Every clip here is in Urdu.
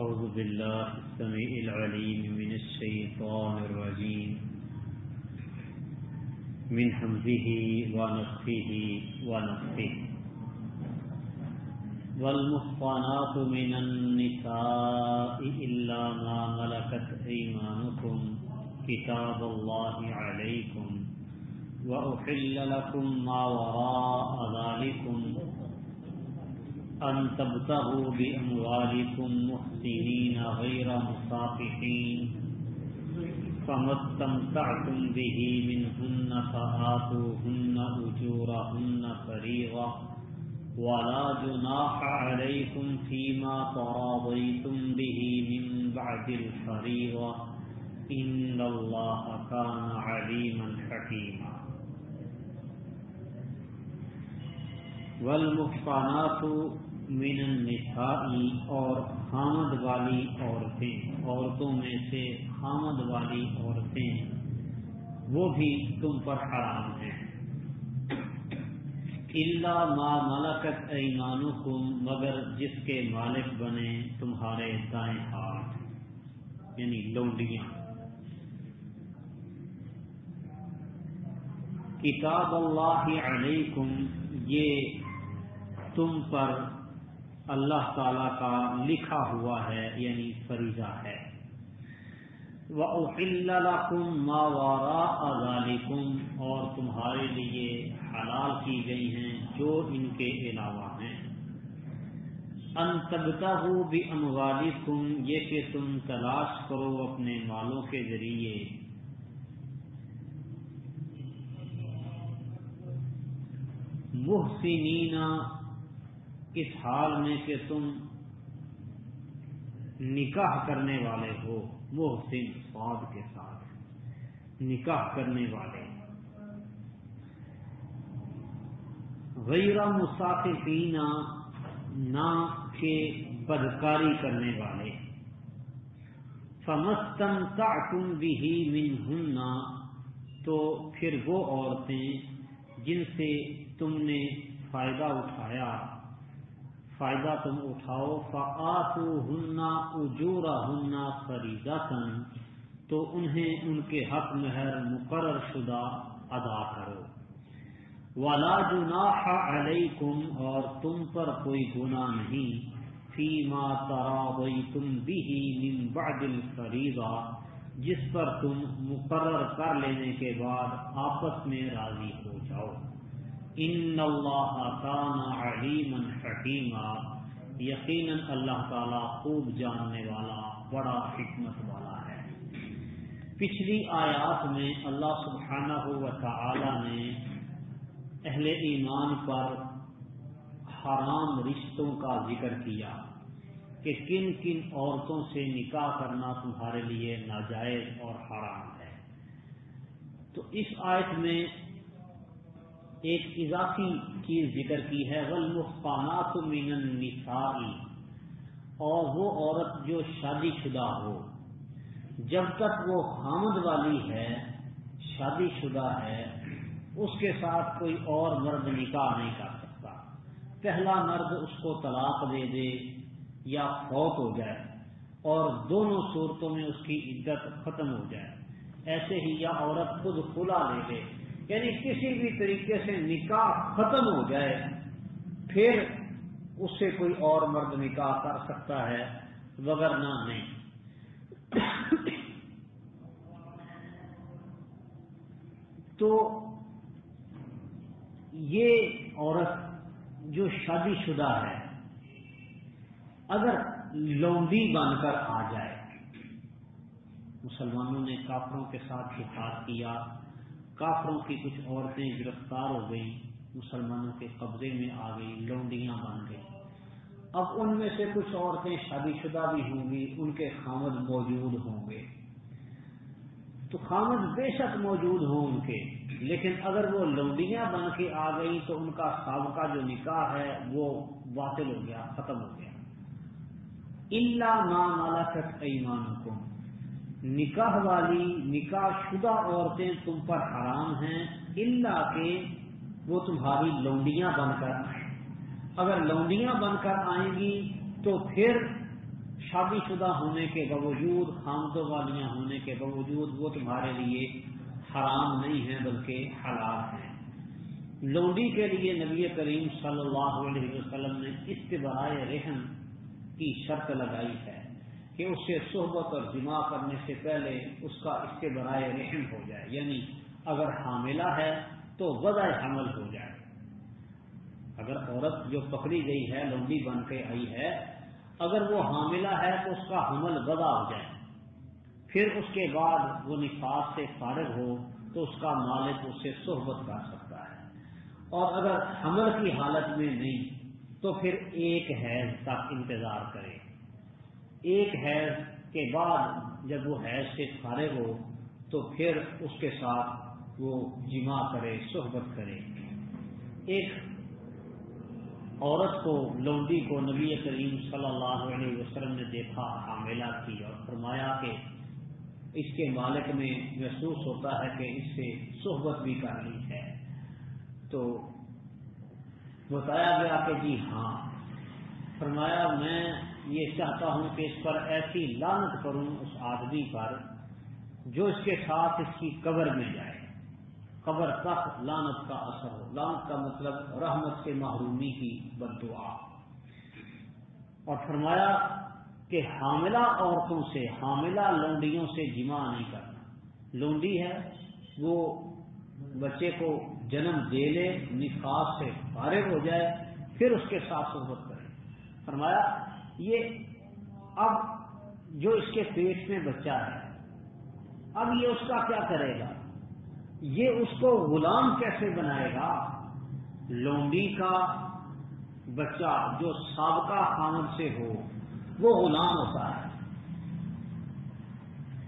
أعوذ بالله السميع العليم من الشيطان الرجيم من همزه ونفخه ونفثه والمحصنات من النساء إلا ما ملكت أيمانكم كتاب الله عليكم وأحل لكم ما وراء ذلكم أن تبتغوا بأموالكم محسنين غير مسافحين فما استمتعتم به منهن فآتوهن أجورهن فريضة ولا جناح عليكم فيما تراضيتم به من بعد الفريضة إن الله كان عليما حكيما والمحصنات من النساء اور خامد والی عورتوں میں سے خامد والی عورتیں وہ بھی تم پر حرام ہیں الا ما ملکت ایمانکم مگر جس کے مالک بنے تمہارے دائیں ہاتھ یعنی لونڈیاں کتاب اللہ علیکم یہ تم پر اللہ تعالی کا لکھا ہوا ہے یعنی فریضہ ہے وَأُحِلَّ لَكُم مَّا وَرَاءَ ذَلِكُمْ اور تمہارے لیے حلال کی گئی ہیں جو ان کے علاوہ ہیں أَن تَبْتَغُوا بِأَمْوَالِكُمْ یہ کہ تم تلاش کرو اپنے مالوں کے ذریعے محسنین اس حال میں کہ تم نکاح کرنے والے ہو محسن صاد کے ساتھ نکاح کرنے والے غیر مسافحین نہ کہ بدکاری کرنے والے فمستمتعتم به منہن تو پھر وہ عورتیں جن سے تم نے فائدہ تم اٹھاؤ فآتوہن اجورہن فریضۃ تو انہیں ان کے حق مہر مقرر شدہ ادا کرو ولا جناح علیکم اور تم پر کوئی گناہ نہیں فیما تراضیتم به من بعد الفریضہ جس پر تم مقرر کر لینے کے بعد آپس میں راضی ہو جاؤ ان اللہ کان علیما حکیما یقیناً اللہ تعالی خوب جاننے والا بڑا حکمت والا ہے پچھلی آیات میں اللہ سبحانہ و تعالی نے اہل ایمان پر حرام رشتوں کا ذکر کیا کہ کن کن عورتوں سے نکاح کرنا تمہارے لیے ناجائز اور حرام ہے تو اس آیت میں ایک اضافی چیز ذکر کی ہے والمحصنات من النساء اور وہ عورت جو شادی شدہ ہو جب تک وہ خامد والی ہے شادی شدہ ہے اس کے ساتھ کوئی اور مرد نکاح نہیں کر سکتا پہلا مرد اس کو طلاق دے دے یا فوت ہو جائے اور دونوں صورتوں میں اس کی عدت ختم ہو جائے ایسے ہی یا عورت خود خلا لے لے یعنی کسی بھی طریقے سے نکاح ختم ہو جائے پھر اس سے کوئی اور مرد نکاح کر سکتا ہے وگرنہ نہیں تو یہ عورت جو شادی شدہ ہے اگر لونڈی بن کر آ جائے مسلمانوں نے کافروں کے ساتھ جہاد کیا کافروں کی کچھ عورتیں گرفتار ہو گئیں مسلمانوں کے قبضے میں آ گئی لونڈیاں بن گئی اب ان میں سے کچھ عورتیں شادی شدہ بھی ہوں گی ان کے خامد موجود ہوں گے تو خامد بے شک موجود ہوں ان کے لیکن اگر وہ لونڈیاں بن کے آ گئی تو ان کا سابقہ جو نکاح ہے وہ باطل ہو گیا ختم ہو گیا الا ما ملکت ایمانکم نکاح والی نکاح شدہ عورتیں تم پر حرام ہیں الا کہ وہ تمہاری لونڈیاں بن کر آئیں اگر لونڈیاں بن کر آئیں گی تو پھر شادی شدہ ہونے کے باوجود، خامدوں والیاں ہونے کے باوجود وہ تمہارے لیے حرام نہیں ہیں بلکہ حلال ہیں۔ لونڈی کے لیے نبی کریم صلی اللہ علیہ وسلم نے استبراء رحم کی شرط لگائی ہے کہ اس سے صحبت اور جماع کرنے سے پہلے اس کا استبراء رحم ہو جائے، یعنی اگر حاملہ ہے تو وضع حمل ہو جائے۔ اگر عورت جو پکڑی گئی ہے، لونڈی بن کے آئی ہے، اگر وہ حاملہ ہے تو اس کا حمل وضع ہو جائے، پھر اس کے بعد وہ نفاس سے فارغ ہو تو اس کا مالک اس سے صحبت کر سکتا ہے، اور اگر حمل کی حالت میں نہیں تو پھر ایک حیض تک انتظار کرے۔ ایک حیض کے بعد جب وہ حیض سے فارغ ہو تو پھر اس کے ساتھ وہ جماع کرے، صحبت کرے۔ ایک عورت کو، لونڈی کو نبی کریم صلی اللہ علیہ وسلم نے دیکھا حاملہ تھی، اور فرمایا کہ اس کے مالک میں محسوس ہوتا ہے کہ اس سے صحبت بھی کرنی ہے، تو بتایا گیا کہ جی ہاں۔ فرمایا میں یہ چاہتا ہوں کہ اس پر ایسی لعنت کروں اس آدمی پر جو اس کے ساتھ اس کی قبر میں جائے، قبر تک لعنت کا اثر ہو۔ لعنت کا مطلب رحمت سے محرومی کی بد دعا۔ اور فرمایا کہ حاملہ عورتوں سے، حاملہ لونڈیوں سے جماع نہیں کرنا۔ لونڈی ہے وہ بچے کو جنم دے لے، نفاس سے فارغ ہو جائے، پھر اس کے ساتھ صحبت کرے۔ فرمایا یہ اب جو اس کے پیٹ میں بچہ ہے، اب یہ اس کا کیا کرے گا؟ یہ اس کو غلام کیسے بنائے گا؟ لونڈی کا بچہ جو سابقہ خامد سے ہو وہ غلام ہوتا ہے،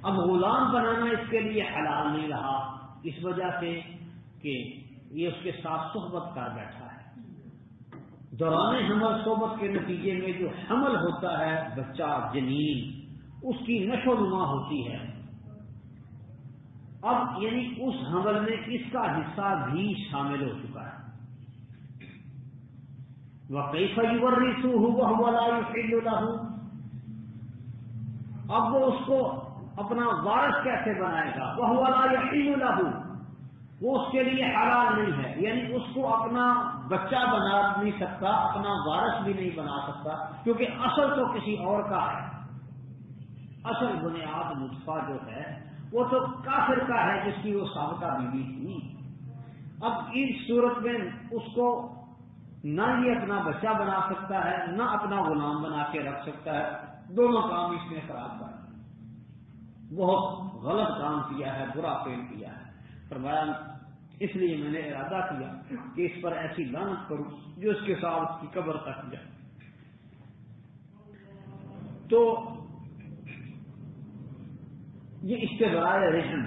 اب غلام بنانا اس کے لیے حلال نہیں رہا، اس وجہ سے کہ یہ اس کے ساتھ صحبت کر بیٹھا ہے۔ دوران حمل صحبت کے نتیجے میں جو حمل ہوتا ہے، بچہ جنین، اس کی نشو و نما ہوتی ہے۔ اب یعنی اس حمل میں اس کا حصہ بھی شامل ہو چکا ہے۔ وَكَيْفَ يُوَرِّثُهُ وَهُوَ لَا يُحِلُّ لَهُ، اب وہ اس کو اپنا وارث کیسے بنائے گا؟ وَهُوَ لَا يَحِلُّ لَهُ، وہ اس کے لیے حلال نہیں ہے، یعنی اس کو اپنا بچہ بنا نہیں سکتا، اپنا وارث بھی نہیں بنا سکتا، کیونکہ اصل تو کسی اور کا ہے۔ اصل بنیاد نطفہ جو ہے وہ تو کافر کا ہے جس کی وہ سابقہ بیوی تھی۔ اب اس صورت میں اس کو نہ یہ اپنا بچہ بنا سکتا ہے، نہ اپنا غلام بنا کے رکھ سکتا ہے، دونوں کام اس نے خراب کر دیا، بہت غلط کام کیا ہے، برا فعل کیا ہے۔ فرمایا اس لیے میں نے ارادہ کیا کہ اس پر ایسی لعنت کروں جو اس کے ساتھ اس کی قبر تک جائے۔ تو یہ استبراء رحم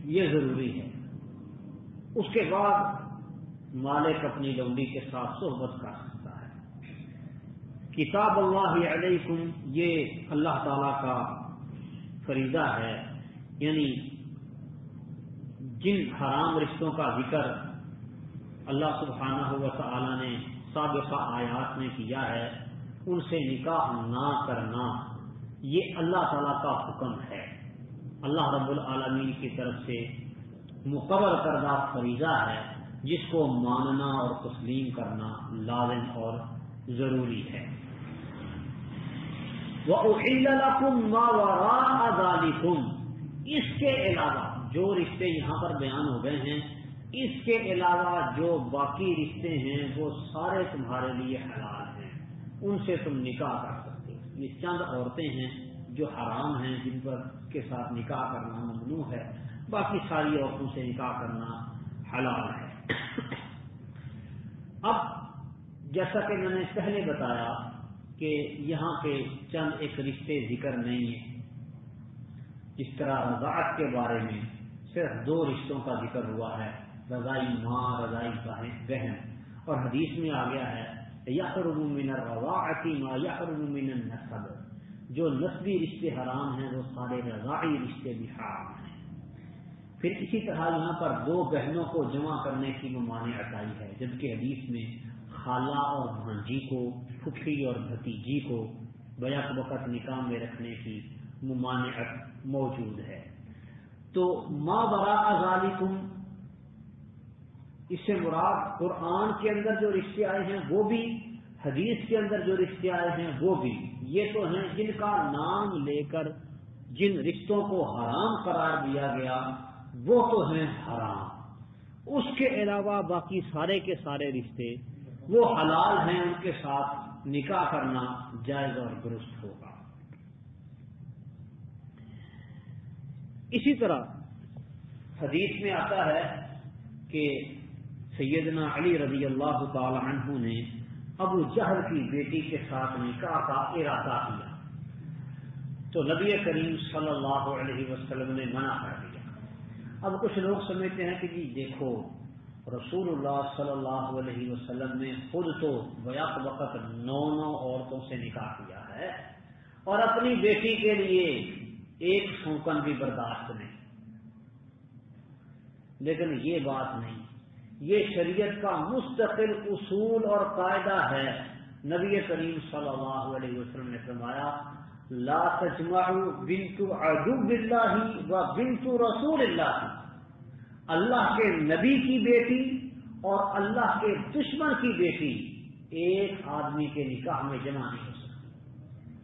یہ ضروری ہے۔ اس کے بعد مالک اپنی لونڈی کے ساتھ صحبت کر سکتا ہے۔ کتاب اللہ علیکم، یہ اللہ تعالی کا فریضہ ہے، یعنی جن حرام رشتوں کا ذکر اللہ سبحانہ و تعالی نے سابقہ آیات میں کیا ہے، ان سے نکاح نہ کرنا یہ اللہ تعالی کا حکم ہے، اللہ رب العالمین کی طرف سے مقرر کردہ فریضہ ہے، جس کو ماننا اور تسلیم کرنا لازم اور ضروری ہے۔ وَأُحِلَّ لَكُم مَّا وَرَاءَ ذَلِكُمْ، اس کے علاوہ جو رشتے یہاں پر بیان ہو گئے ہیں، اس کے علاوہ جو باقی رشتے ہیں وہ سارے تمہارے لیے حلال ہیں، ان سے تم نکاح کر سکتے ہو۔ یہ چند عورتیں ہیں جو حرام ہیں، جن پر کے ساتھ نکاح کرنا ممنوع ہے، باقی ساری عورتوں سے نکاح کرنا حلال ہے۔ اب جیسا کہ میں نے پہلے بتایا کہ یہاں کے چند ایک رشتے ذکر نہیں ہیں، اس طرح رضاعت کے بارے میں صرف 2 رشتوں کا ذکر ہوا ہے، رضائی ماں، رضائی بہن، اور حدیث میں آ گیا ہے یحرم من الرضاعۃ ما یحرم من النسب، جو نسبی رشتے حرام ہیں وہ سارے رضاعی رشتے بھی حرام ہیں۔ پھر اسی طرح یہاں پر 2 بہنوں کو جمع کرنے کی ممانعت آئی ہے، جبکہ حدیث میں خالہ اور بھانجی کو، پھپھی اور بھتیجی کو بیک وقت نکاح میں رکھنے کی ممانعت موجود ہے۔ تو ما وراء ذالکم، اس سے مراد قرآن کے اندر جو رشتے آئے ہیں وہ بھی، حدیث کے اندر جو رشتے آئے ہیں وہ بھی، یہ تو ہیں جن کا نام لے کر جن رشتوں کو حرام قرار دیا گیا وہ تو ہیں حرام، اس کے علاوہ باقی سارے کے سارے رشتے وہ حلال ہیں، ان کے ساتھ نکاح کرنا جائز اور درست ہوگا۔ اسی طرح حدیث میں آتا ہے کہ سیدنا علی رضی اللہ تعالی عنہ نے ابو جہل کی بیٹی کے ساتھ نکاح کا ارادہ کیا تو نبی کریم صلی اللہ علیہ وسلم نے منع کر دیا۔ اب کچھ لوگ سمجھتے ہیں کہ جی دیکھو رسول اللہ صلی اللہ علیہ وسلم نے خود تو بیک وقت 9 عورتوں سے نکاح کیا ہے اور اپنی بیٹی کے لیے ایک سوکن بھی برداشت نہیں، لیکن یہ بات نہیں، یہ شریعت کا مستقل اصول اور قاعدہ ہے۔ نبی کریم صلی اللہ علیہ وسلم نے فرمایا لا تجمعوا بنت عدو اللہ و بنت رسول اللہ، اللہ کے نبی کی بیٹی اور اللہ کے دشمن کی بیٹی ایک آدمی کے نکاح میں جمع نہیں ہو سکتی۔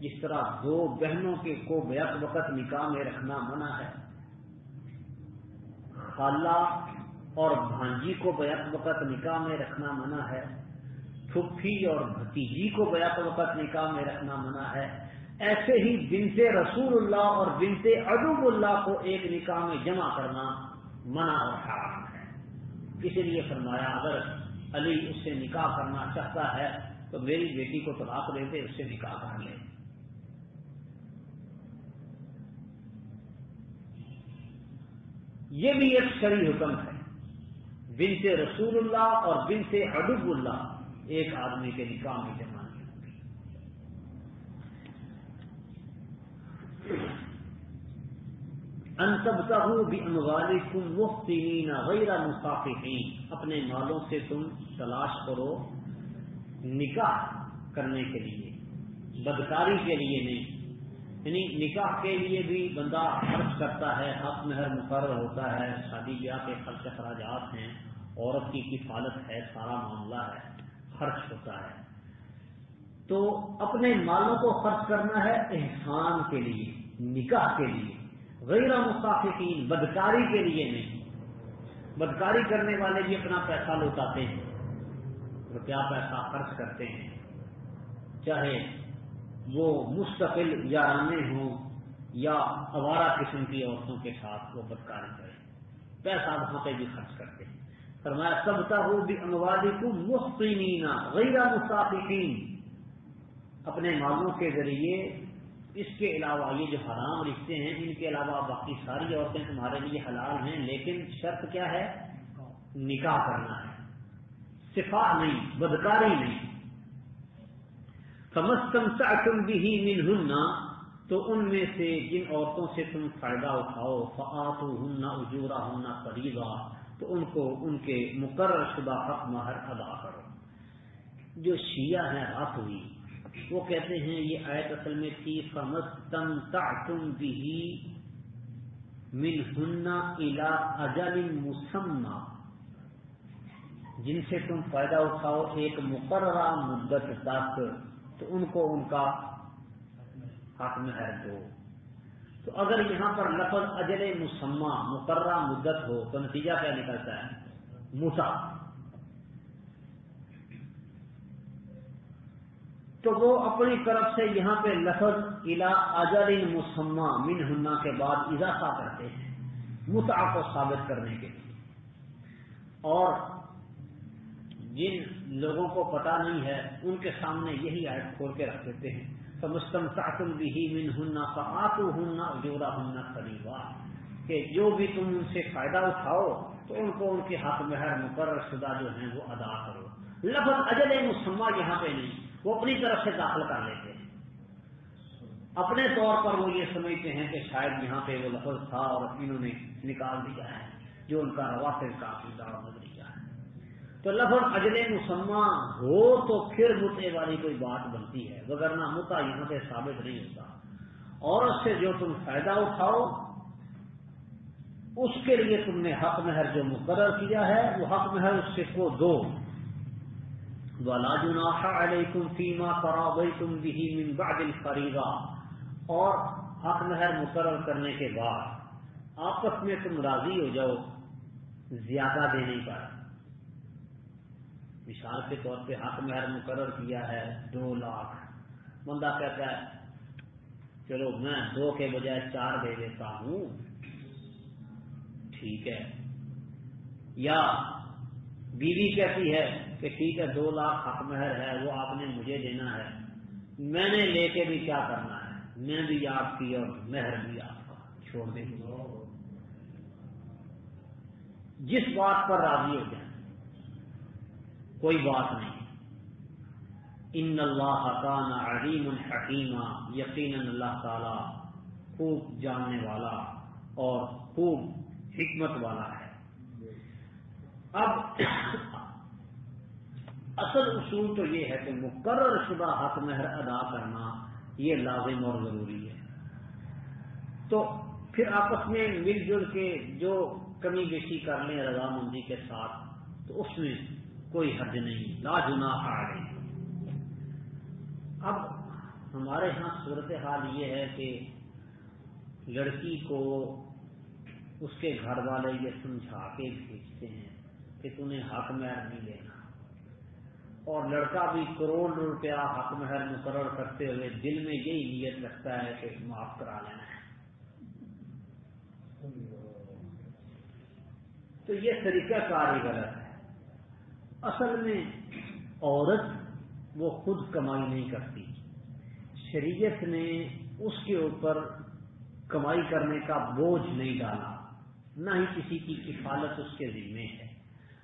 جس طرح 2 بہنوں کے کو بیک وقت نکاح میں رکھنا منع ہے، خالہ اور بھانجی کو بیک وقت نکاح میں رکھنا منع ہے، پھپھی اور بھتیجی کو بیک وقت نکاح میں رکھنا منع ہے، ایسے ہی بنت رسول اللہ اور بنت عدو اللہ کو ایک نکاح میں جمع کرنا منع اور حرام ہے۔ اسی لیے فرمایا اگر علی اس سے نکاح کرنا چاہتا ہے تو میری بیٹی کو طلاق دے دے، اس سے نکاح کر لے۔ یہ بھی ایک شرعی حکم ہے، بنت رسول اللہ اور بنت عدو اللہ ایک آدمی کے نکاح میں جمع نہیں ہوگی۔ ان تبتغوا باموالکم محسنین غیر مسافحین، اپنے مالوں سے تم تلاش کرو نکاح کرنے کے لیے، بدکاری کے لیے نہیں۔ یعنی نکاح کے لیے بھی بندہ خرچ کرتا ہے، حق مہر مقرر ہوتا ہے، شادی بیاہ کے خرچ اخراجات ہیں، عورت کی کفالت ہے، سارا معاملہ ہے، خرچ ہوتا ہے۔ تو اپنے مالوں کو خرچ کرنا ہے احسان کے لیے، نکاح کے لیے، غیر مسافحین، بدکاری کے لیے نہیں۔ بدکاری کرنے والے بھی اپنا پیسہ لوٹاتے ہیں، روپیہ پیسہ خرچ کرتے ہیں، چاہے وہ مستقل یارانے ہوں یا آوارہ قسم کی عورتوں کے ساتھ وہ بدکاری کریں، پیسہ وہاں پہ بھی خرچ کرتے ہیں۔ فرمایا تبتغوا باموالکم محسنین غیر مسافحین، اپنے مالوں کے ذریعے، اس کے علاوہ یہ جو حرام رشتے ہیں ان کے علاوہ باقی ساری عورتیں تمہارے لیے حلال ہیں، لیکن شرط کیا ہے؟ نکاح کرنا ہے، صفاء نہیں، بدکاری نہیں۔ فمستمتعتم به منہن، تو ان میں سے جن عورتوں سے تم فائدہ اٹھاؤ، فآتوہن اجورہن فریضہ، تو ان کو ان کے مقرر شدہ حق مہر ادا کرو۔ جو شیعہ ہیں رافضی وہ کہتے ہیں یہ آیت اصل میں تھی فمستمتعتم به منہن الی اجل مسمى، جن سے تم فائدہ اٹھاؤ ایک مقررہ مدت تک، تو ان کو ان کا حق مہر دو۔ تو اگر یہاں پر لفظ اجل مسمى مقررہ مدت ہو تو نتیجہ کیا نکلتا ہے؟ متع۔ تو وہ اپنی طرف سے یہاں پہ لفظ الی اجل مسمى منہن کے بعد اضافہ کرتے ہیں متع کو ثابت کرنے کے لیے، اور جن لوگوں کو پتہ نہیں ہے ان کے سامنے یہی آیت کھول کے رکھ دیتے ہیں فمستمتعتم به منہن فآتوہن اجورہن فریضہ، کہ جو بھی تم ان سے فائدہ اٹھاؤ تو ان کو ان کے حق مہر مقرر شدہ جو ہیں وہ ادا کرو۔ لفظ اجل مسمى یہاں پہ نہیں، وہ اپنی طرف سے داخل کر لیتے ہیں، اپنے طور پر وہ یہ سمجھتے ہیں کہ شاید یہاں پہ وہ لفظ تھا اور انہوں نے نکال دیا ہے، جو ان کا روافض کا عقیدہ اور نظریہ ہے۔ تو لفظ اجل مسمى ہو تو پھر متع والی کوئی بات بنتی ہے، وگرنہ متع یہاں سے ثابت نہیں ہوتا۔ عورت سے جو تم فائدہ اٹھاؤ اس کے لیے تم نے حق مہر جو مقرر کیا ہے وہ حق مہر اس سے کو دو۔ وَلَا جُنَاحَ عَلَيْكُمْ فِي مَا تَرَاضَيْتُمْ بِهِ مِنْ بَعْدِ الْفَرِيضَةِ، اور حق مہر مقرر کرنے کے بعد آپس میں تم راضی ہو جاؤ زیادہ دینے پر۔ مثال کے طور پہ حق مہر مقرر کیا ہے 2 لاکھ، بندہ کہتا ہے چلو میں 2 کے بجائے 4 دے دیتا ہوں، ٹھیک ہے، یا بیوی کہتی ہے کہ ٹھیک ہے 2 لاکھ حق مہر ہے وہ آپ نے مجھے دینا ہے، میں نے لے کے بھی کیا کرنا ہے، میں بھی آپ کی اور مہر بھی آپ کا، چھوڑ دیں جس بات پر راضی ہو جائیں کوئی بات نہیں۔ ان اللہ کان علیم حکیما، یقیناً اللہ تعالی خوب جاننے والا اور خوب حکمت والا ہے۔ اب اصل اصول تو یہ ہے کہ مقرر شدہ حق مہر ادا کرنا یہ لازم اور ضروری ہے، تو پھر آپس میں مل جل کے جو کمی بیشی کر لیں رضامندی کے ساتھ تو اس میں کوئی حرج نہیں، لا جناح علیہ۔ اب ہمارے ہاں صورتحال یہ ہے کہ لڑکی کو اس کے گھر والے یہ سمجھا کے بھیجتے ہیں کہ تمہیں حق مہر نہیں لینا، اور لڑکا بھی کروڑ روپیہ حق مہر مقرر کرتے ہوئے دل میں یہی نیت رکھتا ہے کہ معاف کرا لینا ہے۔ تو یہ طریقہ کار ہی غلط ہے۔ اصل میں عورت وہ خود کمائی نہیں کرتی، شریعت نے اس کے اوپر کمائی کرنے کا بوجھ نہیں ڈالا، نہ ہی کسی کی کفالت اس کے ذمہ ہے،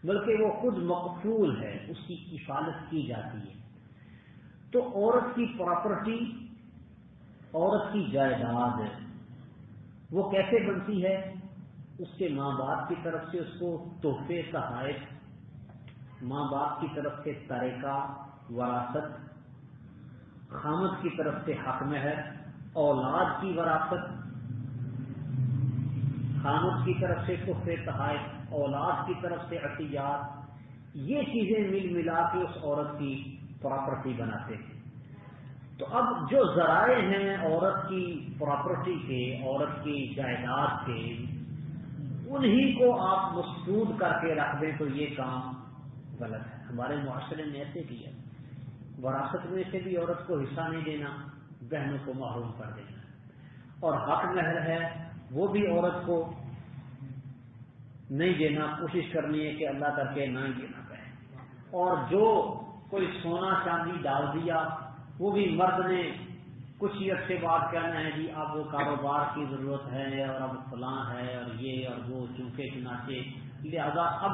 بلکہ وہ خود مقفول ہے، اس کی کفالت کی جاتی ہے۔ تو عورت کی پراپرٹی، عورت کی جائیداد وہ کیسے بنتی ہے؟ اس کے ماں باپ کی طرف سے اس کو تحفے تحائف، ماں باپ کی طرف سے ترکہ وراثت، خامد کی طرف سے حق مہر، اولاد کی وراثت، خامد کی طرف سے تحفے تحائف، اولاد کی طرف سے عطیات، یہ چیزیں مل ملا کے اس عورت کی پراپرٹی بناتے ہیں۔ تو اب جو ذرائع ہیں عورت کی پراپرٹی کے، عورت کی جائیداد کے، انہی کو آپ مسدود کر کے رکھ دیں تو یہ کام غلط ہے۔ ہمارے معاشرے نے ایسے کیا، وراثت میں سے بھی عورت کو حصہ نہیں دینا، بہنوں کو محروم کر دینا، اور حق مہر ہے وہ بھی عورت کو نہیں دینا، کوشش کرنی ہے کہ اللہ کر کے نہ ہی دینا پڑے، اور جو کوئی سونا چاندی ڈال دیا وہ بھی مرد نے کچھ ہی عرصے بعد کہنا ہے جی اب کاروبار کی ضرورت ہے اور اب فلاں ہے اور یہ اور وہ، چونکہ چنانچہ لہذا اب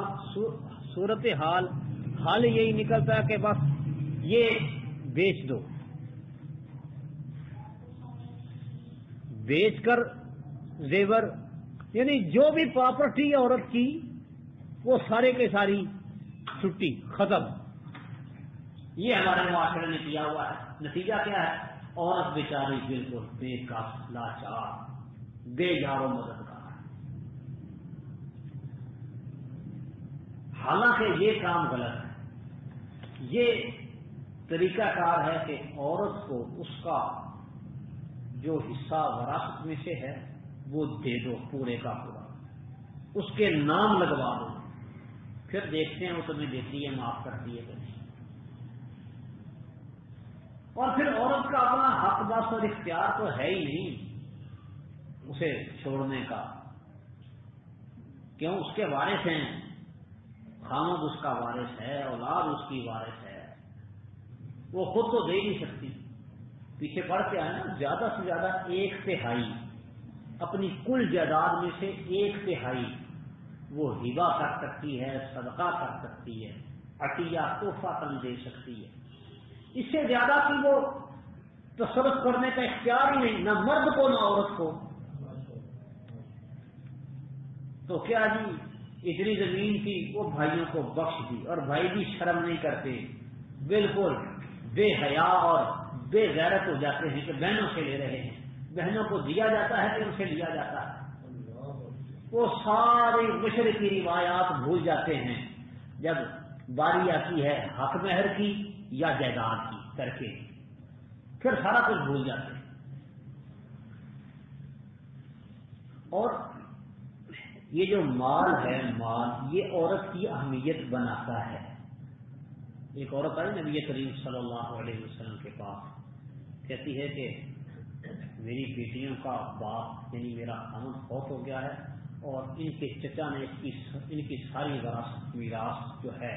صورت حال یہی نکلتا ہے کہ بس یہ بیچ دو، بیچ کر زیور، یعنی جو بھی پراپرٹی عورت کی وہ سارے کے ساری چھٹی ختم۔ یہ ہمارے معاشرے نے کیا ہوا ہے۔ نتیجہ کیا ہے؟ عورت بیچاری بالکل بے کس، لاچار، بے یار و مددگار۔ حالانکہ یہ کام غلط ہے۔ یہ طریقہ کار ہے کہ عورت کو اس کا جو حصہ وراثت میں سے ہے وہ دے دو، پورے کا پورا، اس کے نام لگوا دو، پھر دیکھتے ہیں وہ تمہیں دیتی ہے، معاف کرتی ہے کہ نہیں۔ اور پھر عورت کا اپنا حق بس اور اختیار تو ہے ہی نہیں اسے چھوڑنے کا، کیوں؟ اس کے وارث ہیں، خامد اس کا وارث ہے، اولاد اس کی وارث ہے، وہ خود تو دے نہیں سکتی۔ پیچھے پڑھ کے آئے نا، زیادہ سے زیادہ 1/3 اپنی کل جائیداد میں سے 1/3 وہ ہبہ کر سکتی ہے، صدقہ کر سکتی ہے، عطیہ تحفہ تن دے سکتی ہے۔ اس سے زیادہ کی وہ تصرف کرنے کا اختیار ہی نہیں، نہ مرد کو نہ عورت کو۔ تو کیا جی اتنی زمین تھی وہ بھائیوں کو بخش دی، اور بھائی بھی شرم نہیں کرتے، بالکل بے حیا اور بے غیرت ہو جاتے ہیں کہ بہنوں سے لے رہے ہیں، بہنوں کو دیا جاتا ہے کہ ان سے لیا جاتا ہے، وہ ساری مشرقی روایات بھول جاتے ہیں جب باری آتی ہے حق مہر کی یا جائیداد کی کر کے، پھر سارا کچھ بھول جاتے ہیں۔ اور یہ جو مال ہے، مال یہ عورت کی اہمیت بناتا ہے۔ ایک عورت آئی نبی کریم صلی اللہ علیہ وسلم کے پاس، کہتی ہے کہ میری بیٹیوں کا باپ یعنی میرا خامد فوت ہو گیا ہے، اور ان کے چچا نے ان کی ساری میراث جو ہے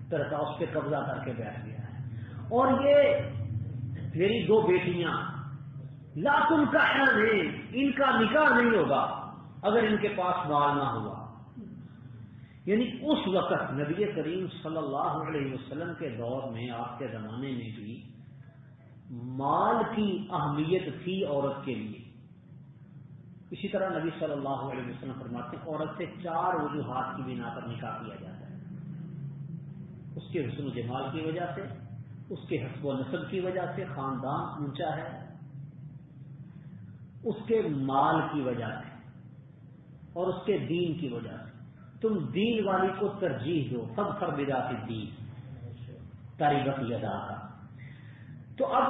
ترکا اس پہ قبضہ کر کے بیٹھ گیا ہے، اور یہ میری دو بیٹیاں لا تنکحن ہیں، ان کا نکاح نہیں ہوگا اگر ان کے پاس مال نہ ہوا۔ یعنی اس وقت نبی کریم صلی اللہ علیہ وسلم کے دور میں، آپ کے زمانے میں بھی مال کی اہمیت تھی عورت کے لیے۔ اسی طرح نبی صلی اللہ علیہ وسلم فرماتے ہیں عورت سے 4 وجوہات کی بنا پر نکاح کیا جاتا ہے، اس کے حسن و جمال کی وجہ سے، اس کے حسب و نسب کی وجہ سے، خاندان اونچا ہے، اس کے مال کی وجہ سے، اور اس کے دین کی وجہ سے۔ تم دین والی کو ترجیح دو، فاظفر بذات الدین تربت یداک۔ تو اب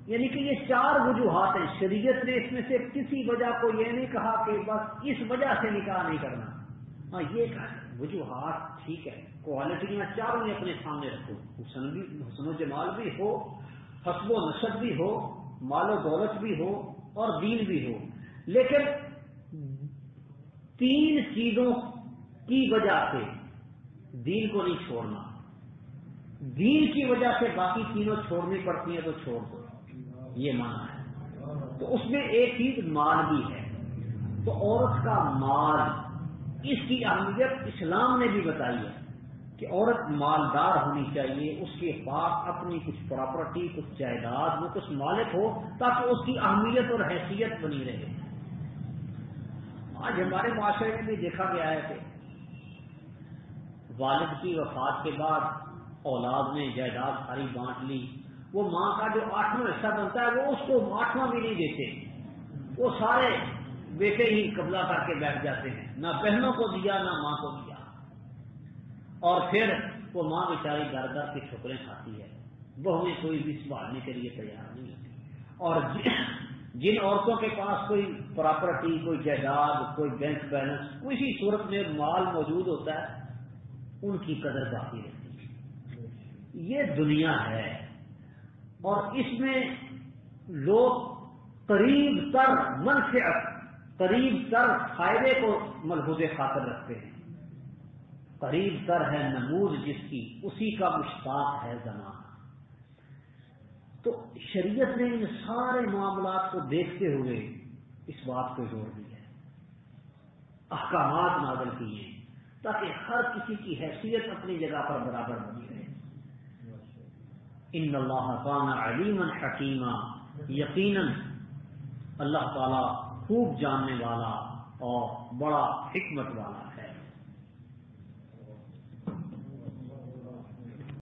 یعنی کہ یہ 4 وجوہات ہیں، شریعت نے اس میں سے کسی وجہ کو یہ نہیں کہا کہ بس اس وجہ سے نکاح نہیں کرنا، ہاں یہ کہا وجوہات ٹھیک ہے، کوالٹیاں چاروں نے اپنے سامنے رکھو، حسن و جمال بھی ہو، حسب و نسب بھی ہو، مال و دولت بھی ہو، اور دین بھی ہو، لیکن 3 چیزوں کی وجہ سے دین کو نہیں چھوڑنا، دین کی وجہ سے باقی تینوں چھوڑنی پڑتی ہیں تو چھوڑ دو، یہ معنی ہے۔ تو اس میں ایک چیز مال بھی ہے، تو عورت کا مال، اس کی اہمیت اسلام نے بھی بتائی ہے کہ عورت مالدار ہونی چاہیے، اس کے پاس اپنی کچھ پراپرٹی، کچھ جائیداد، وہ کچھ مالک ہو تاکہ اس کی اہمیت اور حیثیت بنی رہے۔ آج ہمارے معاشرے میں بھی دیکھا گیا ہے کہ والد کی وفات کے بعد اولاد نے جائیداد ساری بانٹ لی، وہ ماں کا جو 8واں حصہ بنتا ہے وہ اس کو 8واں بھی نہیں دیتے، وہ سارے بیٹے ہی قبضہ کر کے بیٹھ جاتے ہیں، نہ بہنوں کو دیا نہ ماں کو دیا، اور پھر وہ ماں بیچاری در در کی ٹھوکریں کھاتی ہے، بہویں کوئی بھی سنبھالنے کے لیے تیار نہیں ہوتی۔ اور جن عورتوں کے پاس کوئی پراپرٹی، کوئی جائیداد، کوئی بینک بیلنس، کسی صورت میں مال موجود ہوتا ہے، ان کی قدر باقی رہتی ہے۔ یہ دنیا ہے، اور اس میں لوگ قریب تر منفعت، قریب تر فائدے کو ملحوظ خاطر رکھتے ہیں، قریب تر ہے نمود جس کی، اسی کا مشتاق ہے زمانہ۔ تو شریعت نے ان سارے معاملات کو دیکھتے ہوئے اس بات کو زور دیا ہے، احکامات نازل کیے ہیں تاکہ ہر کسی کی حیثیت اپنی جگہ پر برابر بنی رہے۔ ان اللہ کان علیما حکیما، یقیناً اللہ تعالی خوب جاننے والا اور بڑا حکمت والا ہے۔